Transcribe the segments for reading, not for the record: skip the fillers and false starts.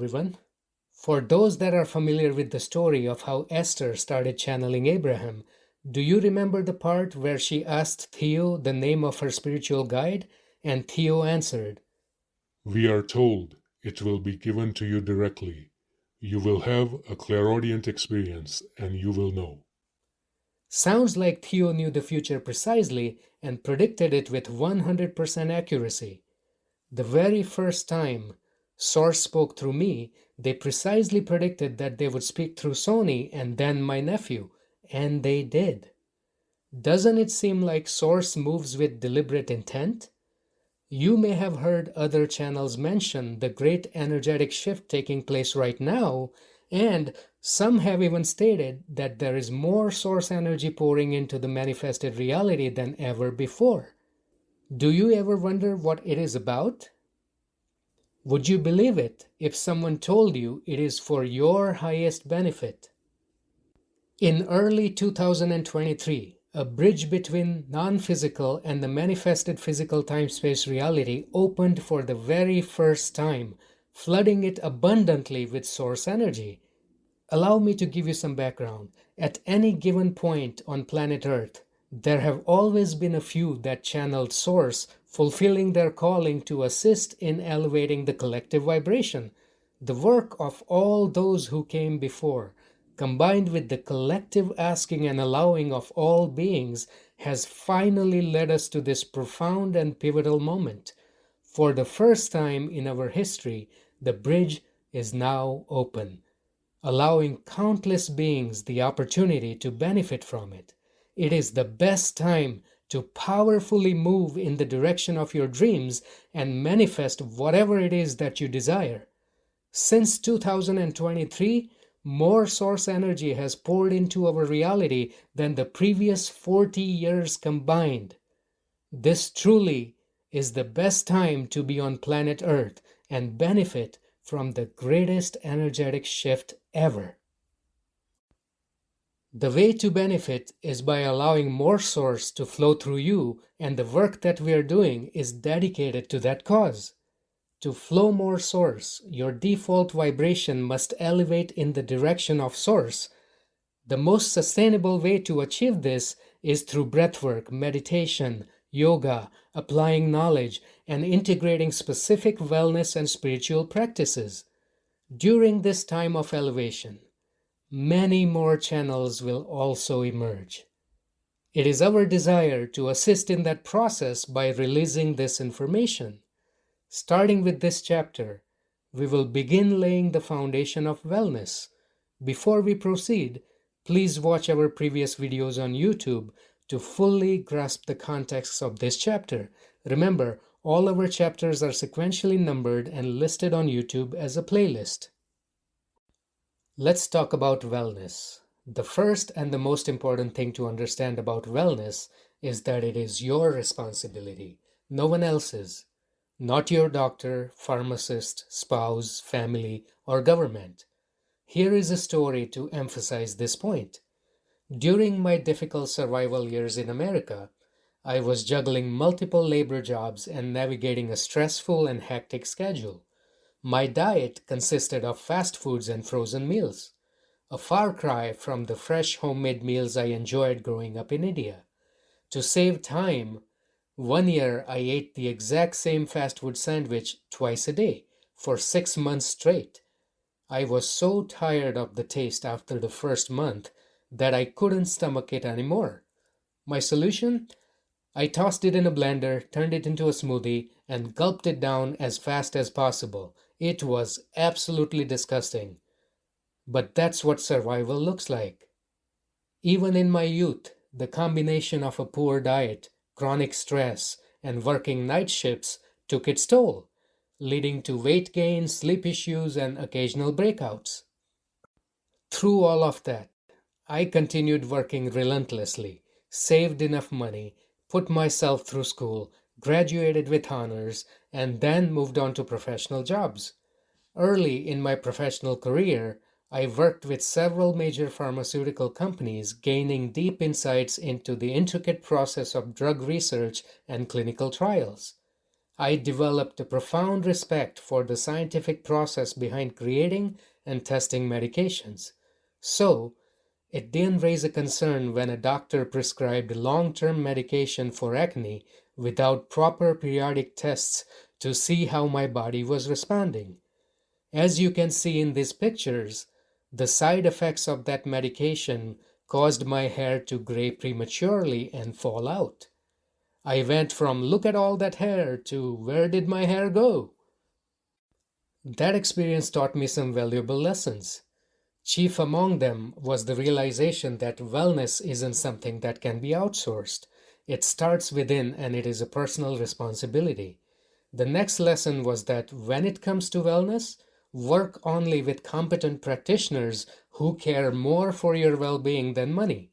everyone. For those that are familiar with the story of how Esther started channeling Abraham, do you remember the part where she asked Theo the name of her spiritual guide, and Theo answered, "We are told it will be given to you directly. You will have a clairaudient experience and you will know." Sounds like Theo knew the future precisely and predicted it with 100% accuracy. The very first time Source spoke through me, they precisely predicted that they would speak through Soni and then my nephew, and they did. Doesn't it seem like Source moves with deliberate intent? You may have heard other channels mention the great energetic shift taking place right now, and some have even stated that there is more source energy pouring into the manifested reality than ever before. Do you ever wonder what it is about? Would you believe it if someone told you it is for your highest benefit? In early 2023, a bridge between non-physical and the manifested physical time-space reality opened for the very first time, flooding it abundantly with source energy. Allow me to give you some background. At any given point on planet Earth, there have always been a few that channeled source, fulfilling their calling to assist in elevating the collective vibration. The work of all those who came before, combined with the collective asking and allowing of all beings, has finally led us to this profound and pivotal moment. For the first time in our history, the bridge is now open, allowing countless beings the opportunity to benefit from it. It is the best time to powerfully move in the direction of your dreams and manifest whatever it is that you desire. Since 2023, more source energy has poured into our reality than the previous 40 years combined. This truly is the best time to be on planet Earth and benefit from the greatest energetic shift ever. The way to benefit is by allowing more source to flow through you, and the work that we are doing is dedicated to that cause. To flow more source, your default vibration must elevate in the direction of source. The most sustainable way to achieve this is through breathwork, meditation, yoga, applying knowledge, and integrating specific wellness and spiritual practices. During this time of elevation, many more channels will also emerge. It is our desire to assist in that process by releasing this information. Starting with this chapter, we will begin laying the foundation of wellness. Before we proceed, please watch our previous videos on YouTube to fully grasp the context of this chapter. Remember, all our chapters are sequentially numbered and listed on YouTube as a playlist. Let's talk about wellness. The first and the most important thing to understand about wellness is that it is your responsibility, no one else's. Not your doctor, pharmacist, spouse, family, or government. Here is a story to emphasize this point. During my difficult survival years in America, I was juggling multiple labor jobs and navigating a stressful and hectic schedule. My diet consisted of fast foods and frozen meals, a far cry from the fresh homemade meals I enjoyed growing up in India. To save time, one year I ate the exact same fast food sandwich twice a day for 6 months straight. I was so tired of the taste after the first month that I couldn't stomach it anymore. My solution? I tossed it in a blender, turned it into a smoothie, and gulped it down as fast as possible. It was absolutely disgusting. But that's what survival looks like. Even in my youth, the combination of a poor diet, chronic stress, and working night shifts took its toll, leading to weight gain, sleep issues, and occasional breakouts. Through all of that, I continued working relentlessly, saved enough money, put myself through school, graduated with honors, and then moved on to professional jobs. Early in my professional career, I worked with several major pharmaceutical companies, gaining deep insights into the intricate process of drug research and clinical trials. I developed a profound respect for the scientific process behind creating and testing medications. So, it didn't raise a concern when a doctor prescribed long-term medication for acne without proper periodic tests to see how my body was responding. As you can see in these pictures, the side effects of that medication caused my hair to gray prematurely and fall out. I went from look at all that hair to where did my hair go? That experience taught me some valuable lessons. Chief among them was the realization that wellness isn't something that can be outsourced. It starts within and it is a personal responsibility. The next lesson was that when it comes to wellness, work only with competent practitioners who care more for your well-being than money.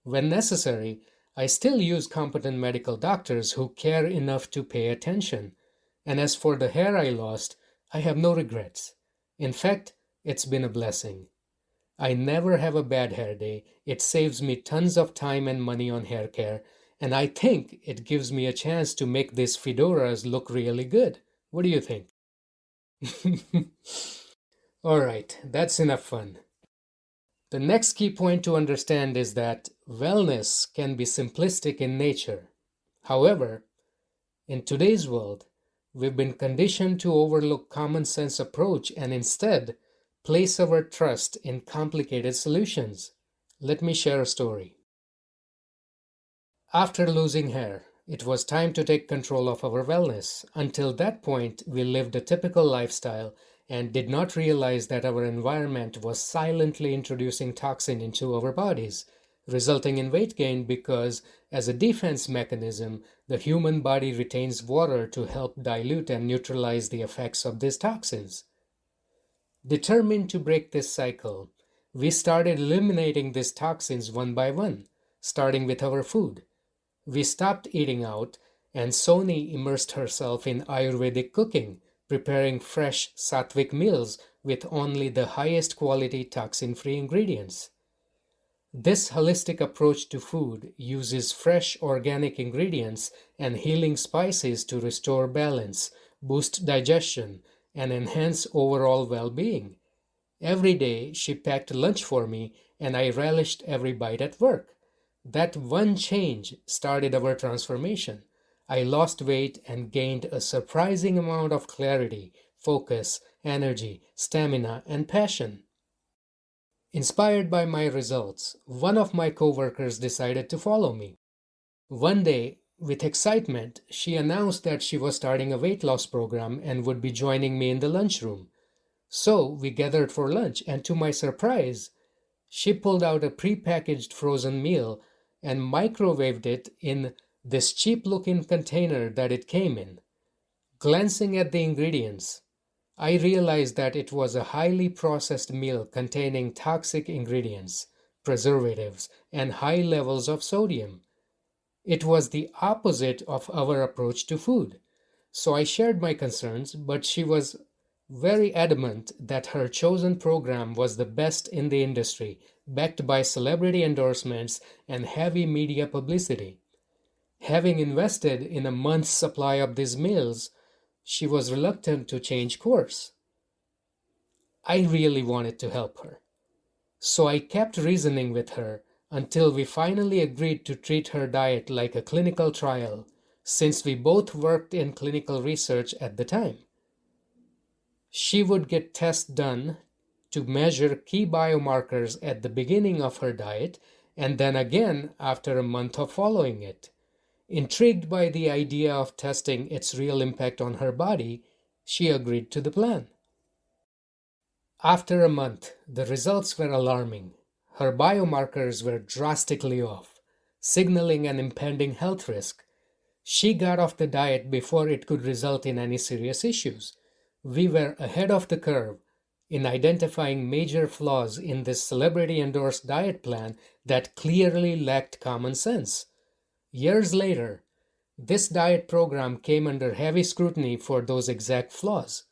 When necessary, I still use competent medical doctors who care enough to pay attention. And as for the hair I lost, I have no regrets. In fact, it's been a blessing. I never have a bad hair day. It saves me tons of time and money on hair care, and I think it gives me a chance to make these fedoras look really good. What do you think? Alright, that's enough fun. The next key point to understand is that wellness can be simplistic in nature. However, in today's world, we've been conditioned to overlook common sense approach and instead place our trust in complicated solutions. Let me share a story. After losing hair, it was time to take control of our wellness. Until that point, we lived a typical lifestyle and did not realize that our environment was silently introducing toxin into our bodies, resulting in weight gain because, as a defense mechanism, the human body retains water to help dilute and neutralize the effects of these toxins. Determined to break this cycle, we started eliminating these toxins one by one, starting with our food. We stopped eating out, and Soni immersed herself in Ayurvedic cooking, preparing fresh sattvic meals with only the highest quality toxin-free ingredients. This holistic approach to food uses fresh organic ingredients and healing spices to restore balance, boost digestion, and enhance overall well-being. Every day she packed lunch for me and I relished every bite at work. That one change started our transformation. I lost weight and gained a surprising amount of clarity, focus, energy, stamina, and passion. Inspired by my results, one of my coworkers decided to follow me. One day, with excitement, she announced that she was starting a weight loss program and would be joining me in the lunchroom. So we gathered for lunch, and to my surprise, she pulled out a pre-packaged frozen meal and microwaved it in this cheap-looking container that it came in. Glancing at the ingredients, I realized that it was a highly processed meal containing toxic ingredients, preservatives, and high levels of sodium. It was the opposite of our approach to food. So I shared my concerns, but she was very adamant that her chosen program was the best in the industry, backed by celebrity endorsements and heavy media publicity. Having invested in a month's supply of these meals, she was reluctant to change course. I really wanted to help her. So I kept reasoning with her until we finally agreed to treat her diet like a clinical trial, since we both worked in clinical research at the time. She would get tests done to measure key biomarkers at the beginning of her diet and then again after a month of following it. Intrigued by the idea of testing its real impact on her body, she agreed to the plan. After a month, the results were alarming. Her biomarkers were drastically off, signaling an impending health risk. She got off the diet before it could result in any serious issues. We were ahead of the curve in identifying major flaws in this celebrity-endorsed diet plan that clearly lacked common sense. Years later, this diet program came under heavy scrutiny for those exact flaws.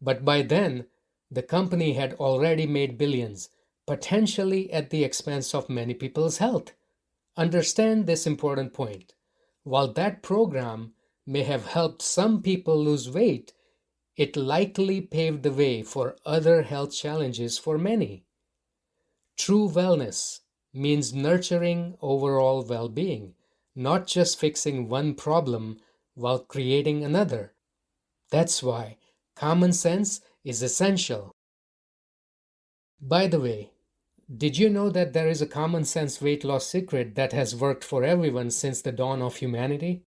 But by then, the company had already made billions, potentially at the expense of many people's health. Understand this important point. While that program may have helped some people lose weight, it likely paved the way for other health challenges for many. True wellness means nurturing overall well-being, not just fixing one problem while creating another. That's why common sense is essential. By the way, did you know that there is a common sense weight loss secret that has worked for everyone since the dawn of humanity?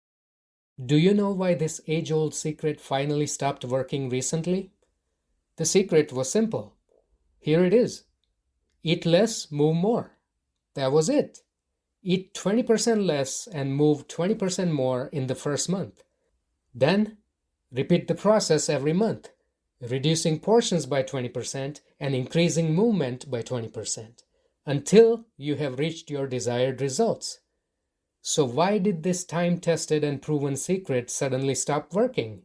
Do you know why this age-old secret finally stopped working recently? The secret was simple. Here it is. Eat less, move more. That was it. Eat 20% less and move 20% more in the first month. Then, repeat the process every month, reducing portions by 20% and increasing movement by 20% until you have reached your desired results. So why did this time-tested and proven secret suddenly stop working?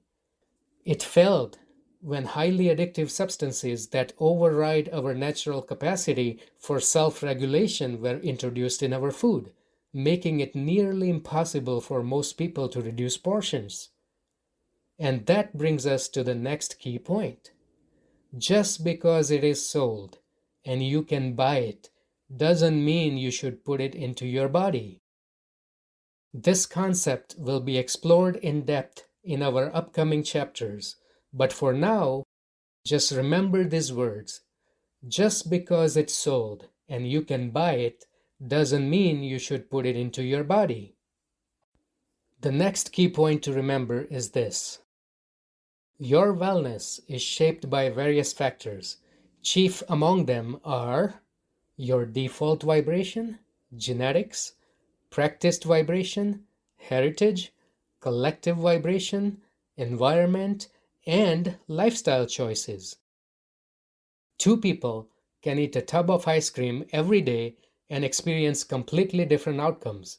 It failed when highly addictive substances that override our natural capacity for self-regulation were introduced in our food, making it nearly impossible for most people to reduce portions. And that brings us to the next key point. Just because it is sold and you can buy it doesn't mean you should put it into your body. This concept will be explored in depth in our upcoming chapters, but for now, just remember these words. Just because it's sold and you can buy it doesn't mean you should put it into your body. The next key point to remember is this. Your wellness is shaped by various factors. Chief among them are your default vibration, genetics, practiced vibration, heritage, collective vibration, environment, and lifestyle choices. Two people can eat a tub of ice cream every day and experience completely different outcomes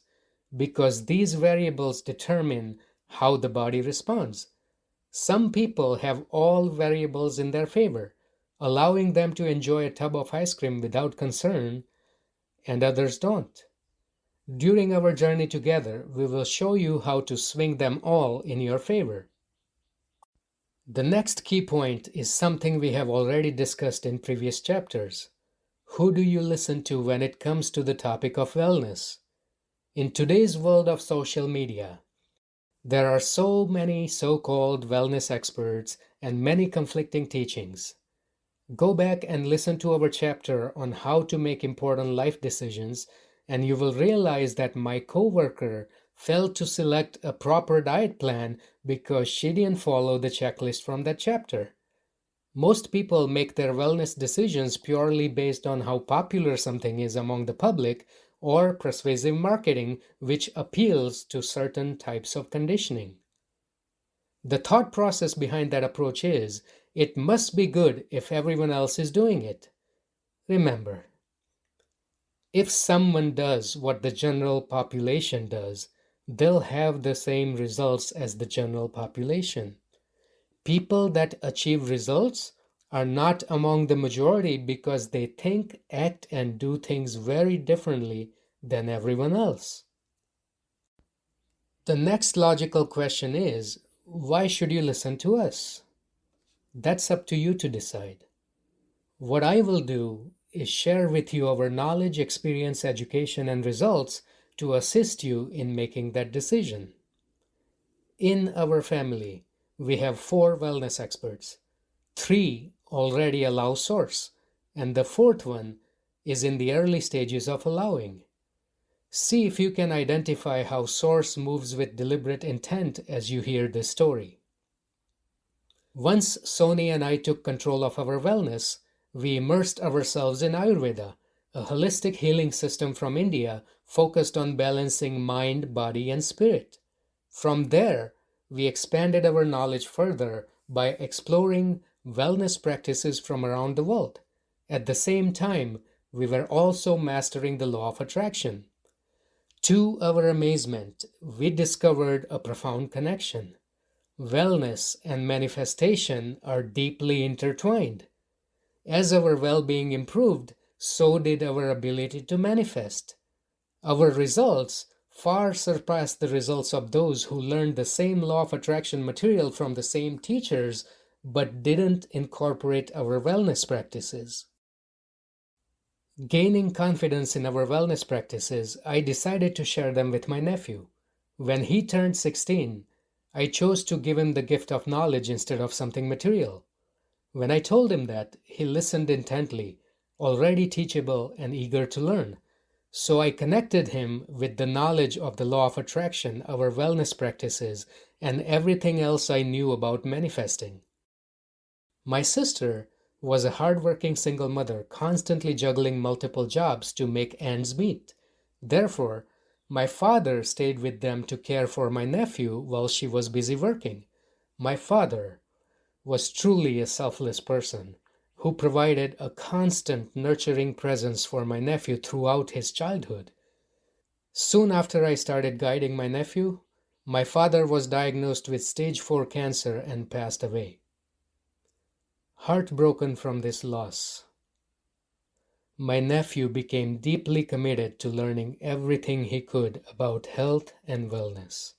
because these variables determine how the body responds. Some people have all variables in their favor, allowing them to enjoy a tub of ice cream without concern, and others don't. During our journey together, we will show you how to swing them all in your favor. The next key point is something we have already discussed in previous chapters. Who do you listen to when it comes to the topic of wellness? In today's world of social media, there are so many so-called wellness experts and many conflicting teachings. Go back and listen to our chapter on how to make important life decisions, and you will realize that my coworker failed to select a proper diet plan because she didn't follow the checklist from that chapter. Most people make their wellness decisions purely based on how popular something is among the public or persuasive marketing which appeals to certain types of conditioning. The thought process behind that approach is, it must be good if everyone else is doing it. Remember, if someone does what the general population does, they'll have the same results as the general population. People that achieve results are not among the majority because they think, act, and do things very differently than everyone else. The next logical question is, why should you listen to us? That's up to you to decide. What I will do is share with you our knowledge, experience, education, and results to assist you in making that decision. In our family, we have 4 wellness experts. 3 already allow source, and the 4th one is in the early stages of allowing. See if you can identify how source moves with deliberate intent as you hear this story. Once Soni and I took control of our wellness, we immersed ourselves in Ayurveda, a holistic healing system from India focused on balancing mind, body, and spirit. From there, we expanded our knowledge further by exploring wellness practices from around the world. At the same time, we were also mastering the law of attraction. To our amazement, we discovered a profound connection. Wellness and manifestation are deeply intertwined. As our well-being improved, so did our ability to manifest. Our results far surpassed the results of those who learned the same law of attraction material from the same teachers but didn't incorporate our wellness practices. Gaining confidence in our wellness practices, I decided to share them with my nephew. When he turned 16, I chose to give him the gift of knowledge instead of something material. When I told him that, he listened intently, already teachable and eager to learn. So I connected him with the knowledge of the law of attraction, our wellness practices, and everything else I knew about manifesting. My sister was a hardworking single mother, constantly juggling multiple jobs to make ends meet. Therefore, my father stayed with them to care for my nephew while she was busy working. My father was truly a selfless person who provided a constant nurturing presence for my nephew throughout his childhood. Soon after I started guiding my nephew, my father was diagnosed with stage 4 cancer and passed away. Heartbroken from this loss, my nephew became deeply committed to learning everything he could about health and wellness.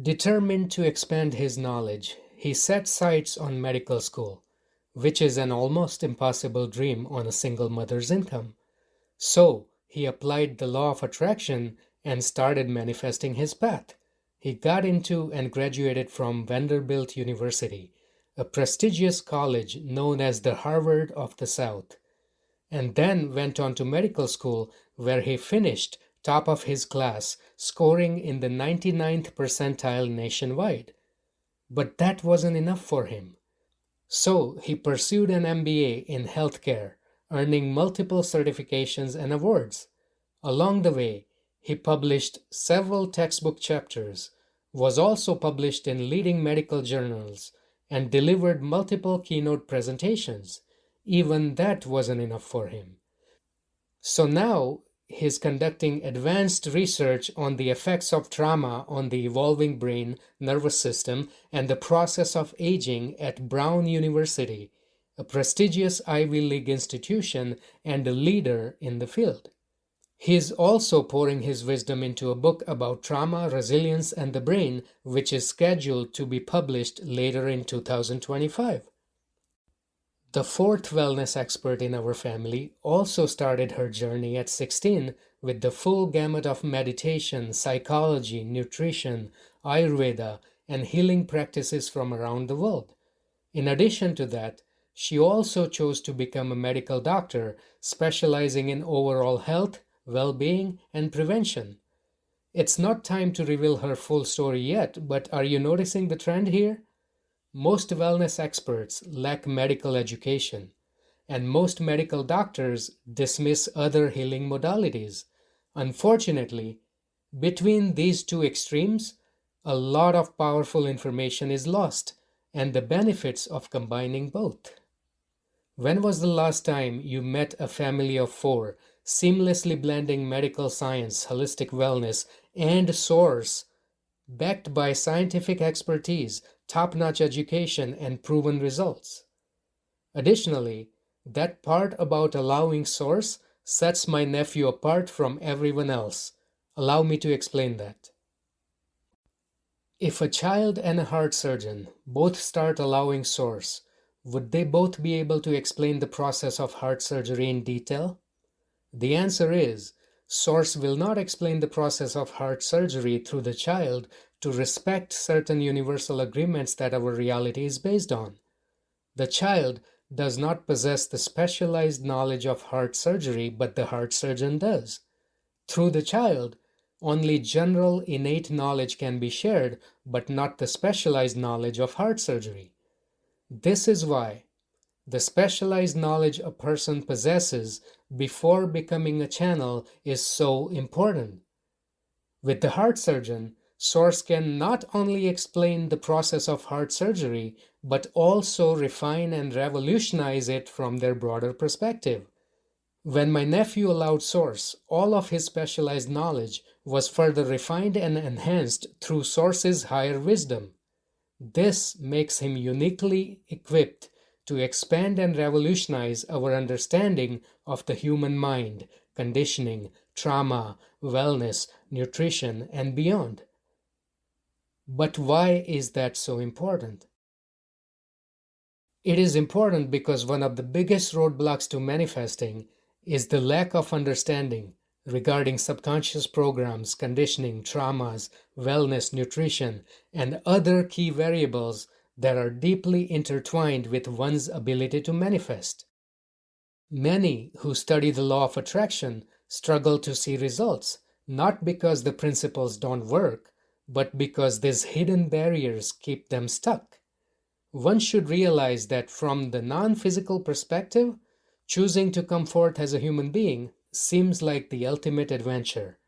Determined to expand his knowledge, he set sights on medical school, which is an almost impossible dream on a single mother's income. So, he applied the law of attraction and started manifesting his path. He got into and graduated from Vanderbilt University, a prestigious college known as the Harvard of the South, and then went on to medical school where he finished top of his class, scoring in the 99th percentile nationwide. But that wasn't enough for him. So he pursued an MBA in healthcare, earning multiple certifications and awards. Along the way, he published several textbook chapters, was also published in leading medical journals, and delivered multiple keynote presentations. Even that wasn't enough for him. So now he's conducting advanced research on the effects of trauma on the evolving brain, nervous system, and the process of aging at Brown University, a prestigious Ivy League institution and a leader in the field. He's also pouring his wisdom into a book about trauma, resilience, and the brain, which is scheduled to be published later in 2025. The fourth wellness expert in our family also started her journey at 16 with the full gamut of meditation, psychology, nutrition, Ayurveda, and healing practices from around the world. In addition to that, she also chose to become a medical doctor, specializing in overall health, well-being, and prevention. It's not time to reveal her full story yet, but are you noticing the trend here? Most wellness experts lack medical education, and most medical doctors dismiss other healing modalities. Unfortunately, between these two extremes, a lot of powerful information is lost, and the benefits of combining both. When was the last time you met a family of 4, seamlessly blending medical science, holistic wellness, and source, backed by scientific expertise, top-notch education, and proven results? Additionally, that part about allowing source sets my nephew apart from everyone else. Allow me to explain that. If a child and a heart surgeon both start allowing source, would they both be able to explain the process of heart surgery in detail? The answer is, source will not explain the process of heart surgery through the child to respect certain universal agreements that our reality is based on. The child does not possess the specialized knowledge of heart surgery, but the heart surgeon does. Through the child, only general innate knowledge can be shared, but not the specialized knowledge of heart surgery. This is why the specialized knowledge a person possesses before becoming a channel is so important. With the heart surgeon, source can not only explain the process of heart surgery, but also refine and revolutionize it from their broader perspective. When my nephew allowed source, all of his specialized knowledge was further refined and enhanced through source's higher wisdom. This makes him uniquely equipped to expand and revolutionize our understanding of the human mind, conditioning, trauma, wellness, nutrition, and beyond. But why is that so important? It is important because one of the biggest roadblocks to manifesting is the lack of understanding regarding subconscious programs, conditioning, traumas, wellness, nutrition, and other key variables that are deeply intertwined with one's ability to manifest. Many who study the law of attraction struggle to see results, not because the principles don't work, but because these hidden barriers keep them stuck. One should realize that from the non-physical perspective, choosing to come forth as a human being seems like the ultimate adventure,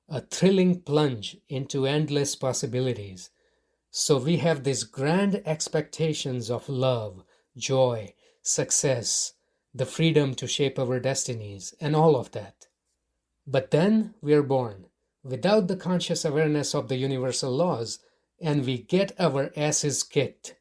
a thrilling plunge into endless possibilities. So we have these grand expectations of love, joy, success, the freedom to shape our destinies, and all of that. But then we are born without the conscious awareness of the universal laws, and we get our asses kicked.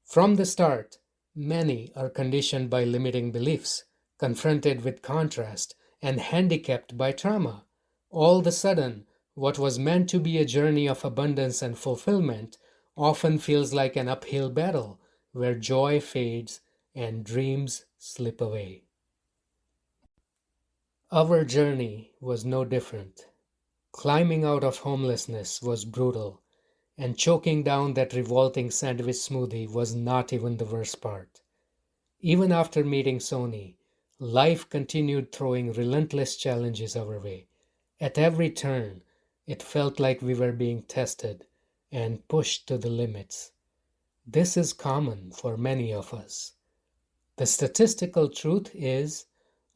From the start, many are conditioned by limiting beliefs, confronted with contrast, and handicapped by trauma. All of a sudden, what was meant to be a journey of abundance and fulfillment often feels like an uphill battle where joy fades and dreams slip away. Our journey was no different. Climbing out of homelessness was brutal, and choking down that revolting sandwich smoothie was not even the worst part. Even after meeting Soni, life continued throwing relentless challenges our way. At every turn, it felt like we were being tested and pushed to the limits. This is common for many of us. The statistical truth is,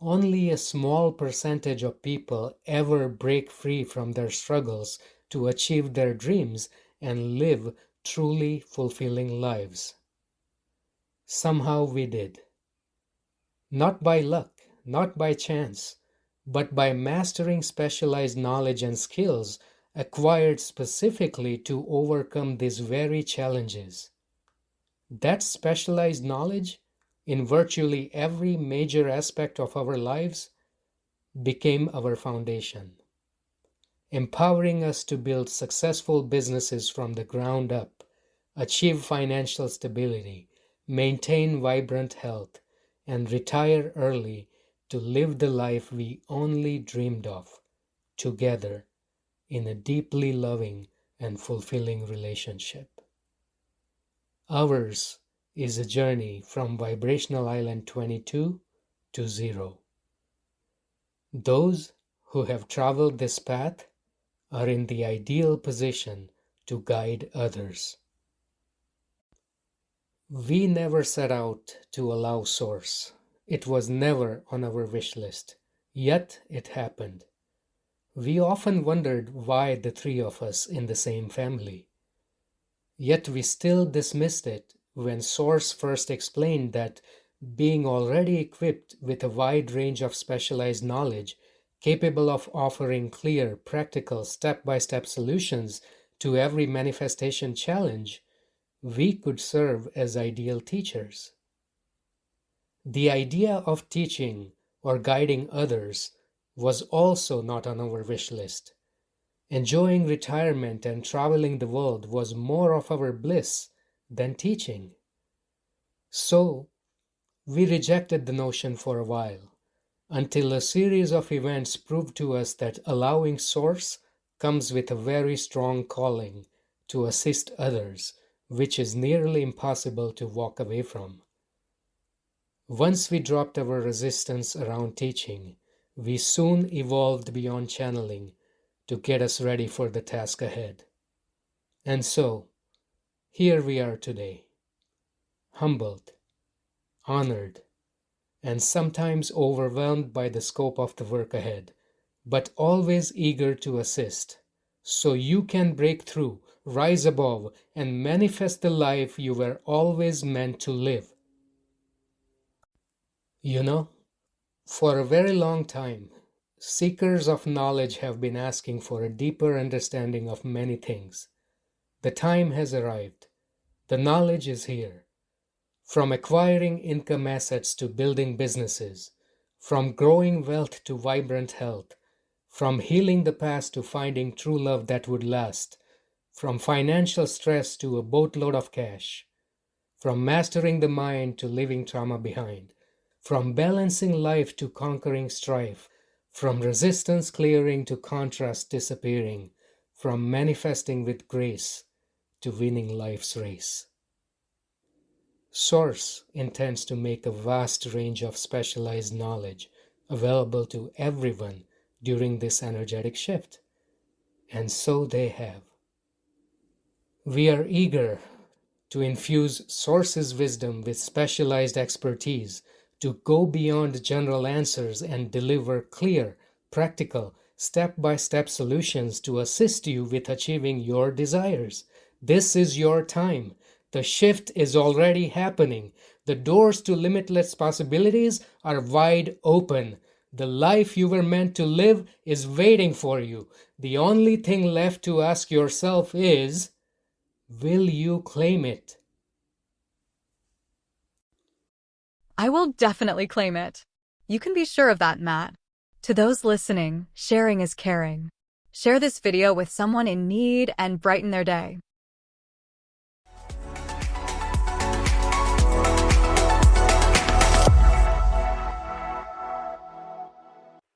only a small percentage of people ever break free from their struggles to achieve their dreams and live truly fulfilling lives. Somehow we did. Not by luck, not by chance, but by mastering specialized knowledge and skills acquired specifically to overcome these very challenges. That specialized knowledge, in virtually every major aspect of our lives, became our foundation, empowering us to build successful businesses from the ground up, achieve financial stability, maintain vibrant health, and retire early to live the life we only dreamed of, together, in a deeply loving and fulfilling relationship. Ours is a journey from Vibrational Island 22 to 0. Those who have traveled this path are in the ideal position to guide others. We never set out to allow Source. It was never on our wish list, yet it happened. We often wondered why the three of us in the same family. Yet we still dismissed it when Source first explained that being already equipped with a wide range of specialized knowledge capable of offering clear, practical, step-by-step solutions to every manifestation challenge, we could serve as ideal teachers. The idea of teaching or guiding others was also not on our wish list. Enjoying retirement and traveling the world was more of our bliss than teaching. So, we rejected the notion for a while, until a series of events proved to us that allowing Source comes with a very strong calling to assist others, which is nearly impossible to walk away from. Once we dropped our resistance around teaching, we soon evolved beyond channeling to get us ready for the task ahead. And so, here we are today, humbled, honored, and sometimes overwhelmed by the scope of the work ahead, but always eager to assist, so you can break through, rise above, and manifest the life you were always meant to live. You know, for a very long time, seekers of knowledge have been asking for a deeper understanding of many things. The time has arrived. The knowledge is here. From acquiring income assets to building businesses, from growing wealth to vibrant health, From healing the past to finding true love that would last. From financial stress to a boatload of cash. From mastering the mind to leaving trauma behind. From balancing life to conquering strife. From resistance clearing to contrast disappearing. From manifesting with grace to winning life's race. Source intends to make a vast range of specialized knowledge available to everyone during this energetic shift. And so they have. We are eager to infuse Source's wisdom with specialized expertise to go beyond general answers and deliver clear, practical, step-by-step solutions to assist you with achieving your desires. This is your time. The shift is already happening. The doors to limitless possibilities are wide open. The life you were meant to live is waiting for you. The only thing left to ask yourself is, will you claim it? I will definitely claim it. You can be sure of that, Matt. To those listening, sharing is caring. Share this video with someone in need and brighten their day.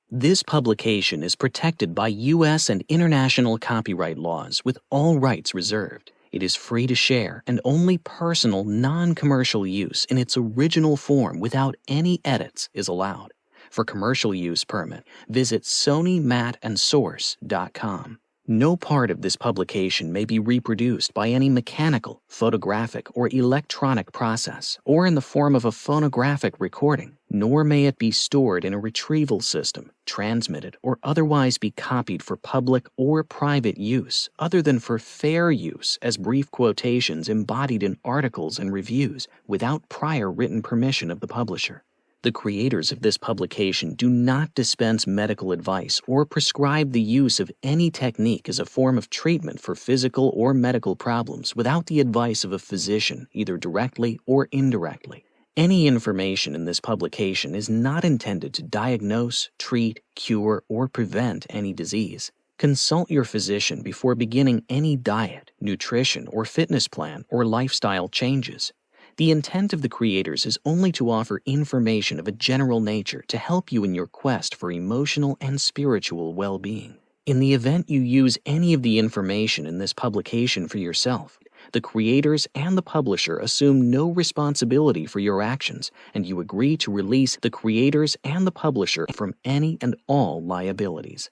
This publication is protected by U.S. and international copyright laws with all rights reserved. It is free to share and only personal, non-commercial use in its original form without any edits is allowed. For commercial use permit, visit SoniMattandSource.com. No part of this publication may be reproduced by any mechanical, photographic, or electronic process, or in the form of a phonographic recording, nor may it be stored in a retrieval system, transmitted, or otherwise be copied for public or private use, other than for fair use as brief quotations embodied in articles and reviews without prior written permission of the publisher. The creators of this publication do not dispense medical advice or prescribe the use of any technique as a form of treatment for physical or medical problems without the advice of a physician, either directly or indirectly. Any information in this publication is not intended to diagnose, treat, cure, or prevent any disease. Consult your physician before beginning any diet, nutrition, or fitness plan or lifestyle changes. The intent of the creators is only to offer information of a general nature to help you in your quest for emotional and spiritual well-being. In the event you use any of the information in this publication for yourself, the creators and the publisher assume no responsibility for your actions, and you agree to release the creators and the publisher from any and all liabilities.